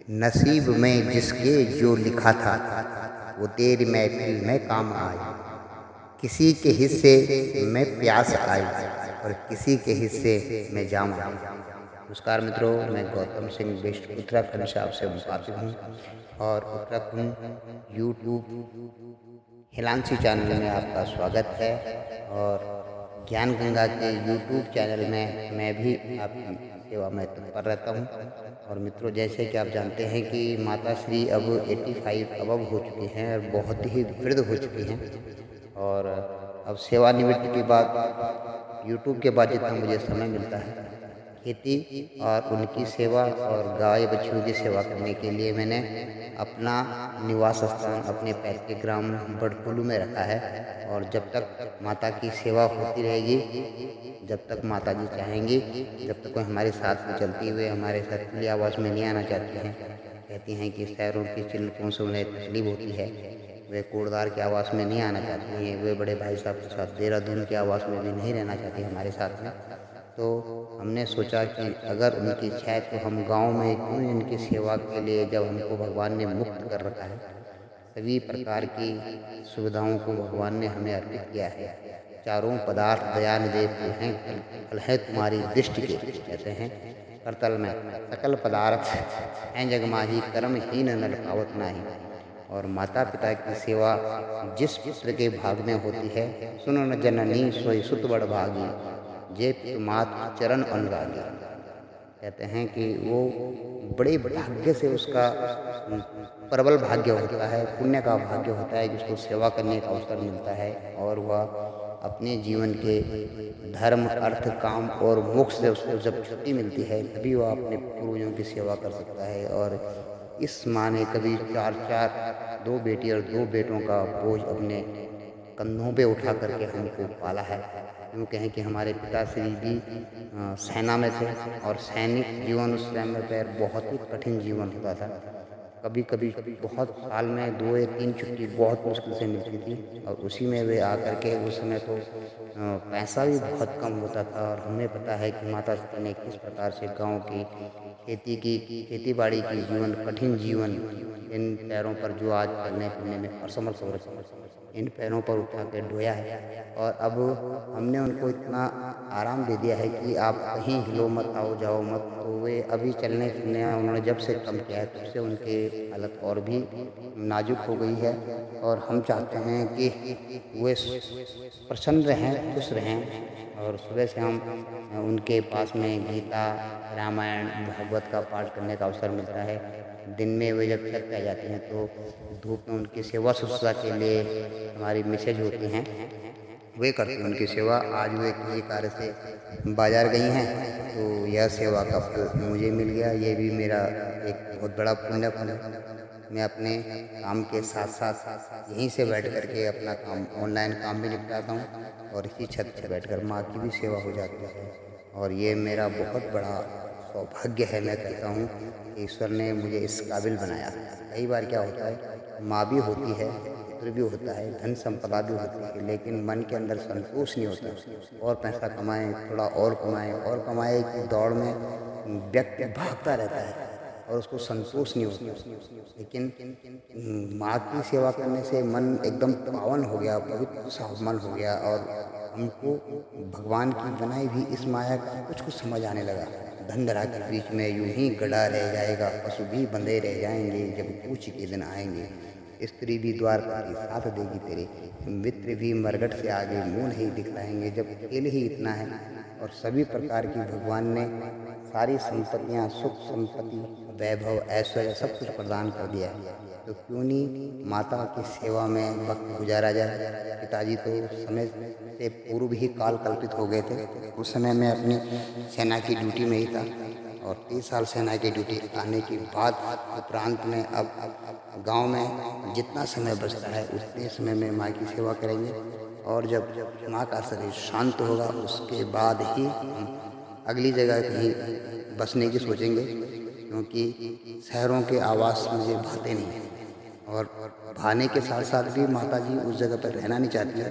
नसीब में जिसके जो लिखा था वो तेरी महफिल में काम आया। किसी के हिस्से में प्यास आई और किसी के हिस्से में जाम आई। नमस्कार मित्रों, मैं गौतम सिंह बिष्ट उत्तराखंड से आपसे मुखातिब हूँ और उत्तराखंड यूट्यूब हिलांसी चैनल में आपका स्वागत है। और ज्ञान गंगा के यूट्यूब चैनल में मैं भी आपकी सेवा में तत्पर रहता हूँ। और मित्रों, जैसे कि आप जानते हैं कि माता श्री अब 85 अबव हो चुकी हैं और बहुत ही वृद्ध हो चुकी हैं। और अब सेवानिवृत्ति के बाद यूट्यूब के बाद जितना मुझे समय मिलता है, खेती और उनकी सेवा और गाय बछियों की सेवा करने के लिए मैंने अपना निवास स्थान अपने पैतृक ग्राम बड़कुलू में रखा है। और जब तक माता की सेवा होती रहेगी, जब तक माता जी चाहेंगी, जब तक वो हमारे साथ में चलती हुए हमारे साथ खुली आवाज़ में नहीं आना चाहती हैं। कहती हैं कि शहरों की चिल्लकों से उन्हें तकलीफ होती है, वे कोड़दार की आवाज़ में नहीं आना चाहती हैं, वे बड़े भाई साहब के साथ देहरादून की आवाज़ में भी नहीं रहना चाहती हमारे साथ में। तो हमने सोचा कि अगर उनकी इच्छा है तो हम गांव में क्यों इनकी सेवा के लिए, जब हमको भगवान ने मुक्त कर रखा है, सभी प्रकार की सुविधाओं को भगवान ने हमें अर्पित किया है। चारों पदार्थ दयानिधि फल हैं, फल है तुम्हारी दृष्टि के, कहते हैं करतल में सकल पदार्थ हैं जगमाही, कर्म हीन नर पावत नाही। और माता पिता की सेवा जिस पुत्र के भाग में होती है, सुनो न जननी सोई सुत बड़ भागी, जे पितु मातु चरण अनुरागी। कहते हैं कि वो बड़े भाग्य से उसका प्रबल भाग्य होता है, पुण्य का भाग्य होता है कि उसको सेवा करने का अवसर मिलता है। और वह अपने जीवन के धर्म अर्थ काम और मोक्ष से उसको जब छुट्टी मिलती है, तभी वह अपने पूर्वजों की सेवा कर सकता है। और इस माँ ने कभी चार चार, दो बेटी और दो बेटों का बोझ अपने कंधों पे उठा करके हमको पाला है। यूँ कहें कि हमारे पिताश्री भी सेना में थे और सैनिक जीवन उस समय पर बहुत ही कठिन जीवन होता था। कभी कभी बहुत साल में 2 या 3 छुट्टी बहुत मुश्किल से मिलती थी और उसी में वे आकर के, उस समय तो पैसा भी बहुत कम होता था। और हमें पता है कि माता श्री ने किस प्रकार से गाँव की खेती बाड़ी की जीवन, कठिन जीवन, इन पैरों पर जो आज चलने फिरने में असमर्थ हो रखे, इन पैरों पर उठा के ढोया है। और अब हमने उनको इतना आराम दे दिया है कि आप कहीं हिलो मत, आओ जाओ मत। तो वे अभी चलने फिरने उन्होंने जब से कम किया है, तब से उनकी हालत और भी नाजुक हो गई है। और हम चाहते हैं कि वे प्रसन्न रहें, खुश रहें। और सुबह से हम उनके पास में गीता, रामायण, भागवत का पाठ करने का अवसर मिलता है। दिन में वे जब छत पे आ जाती हैं तो धूप में उनकी सेवा शुश्रूषा के लिए हमारी मिसेज होती हैं, वे करती हैं उनकी सेवा। आज वे किसी कार्य से बाज़ार गई हैं, तो यह सेवा का फल मुझे मिल गया। ये भी मेरा एक बहुत बड़ा पुण्य फल है। मैं अपने काम के साथ साथ यहीं से बैठ कर के अपना काम, ऑनलाइन काम भी निपटाता हूँ और इसी छत पर बैठकर माँ की भी सेवा हो जाती है। और ये मेरा बहुत बड़ा सौभाग्य है। मैं कहता हूँ कि ईश्वर ने मुझे इस काबिल बनाया। कई बार क्या होता है, माँ भी होती है, पुत्र भी होता है, धन संपदा भी होती है, लेकिन मन के अंदर संतोष नहीं होता। और पैसा कमाएं, थोड़ा और कमाएं की दौड़ में व्यक्ति भागता रहता है और उसको संतोष नहीं होता। लेकिन माँ की सेवा करने से मन एकदम पावन हो गया, पवित्र सा मन हो गया। और हमको भगवान की बनाई हुई इस माया का कुछ कुछ समझ आने लगा। धनधरा के बीच में यूं ही गड़ा रह जाएगा, पशु भी बंधे रह जाएंगे, जब पूछ के दिन आएंगे। स्त्री भी द्वार पर साथ देगी तेरे, मित्र भी मरघट से आगे मुंह नहीं दिखलाएंगे, जब खेल ही इतना है। और सभी प्रकार की भगवान ने सारी संपत्तियां, सुख संपत्ति, वैभव, ऐश्वर्य सब कुछ प्रदान कर दिया है। तो क्यों नहीं माता की सेवा में वक्त गुजारा जाए। पिताजी तो समय से पूर्व ही काल कल्पित हो गए थे। उस समय मैं अपनी सेना की ड्यूटी में ही था और 30 साल सेना की ड्यूटी आने के बाद उपरांत में अब गांव में जितना समय बचता है उतने समय में माँ की सेवा करेंगे। और जब माँ का शरीर शांत होगा, उसके बाद ही हम अगली जगह कहीं बसने की सोचेंगे, क्योंकि शहरों के आवास मुझे भाते नहीं। और भाने के साथ साथ भी माताजी उस जगह पर रहना नहीं चाहती है।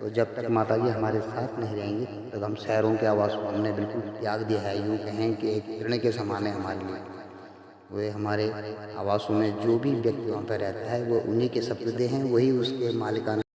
तो जब तक माताजी हमारे साथ नहीं रहेंगी, तब तक हम शहरों के आवास को हमने बिल्कुल त्याग दिया है। यूँ कहें कि एक ऋण के समान है हमारे लिए। वे हमारे आवासों में जो भी व्यक्ति वहाँ पर रहता है वो उन्हीं के सपने हैं, वही उसके मालिकाना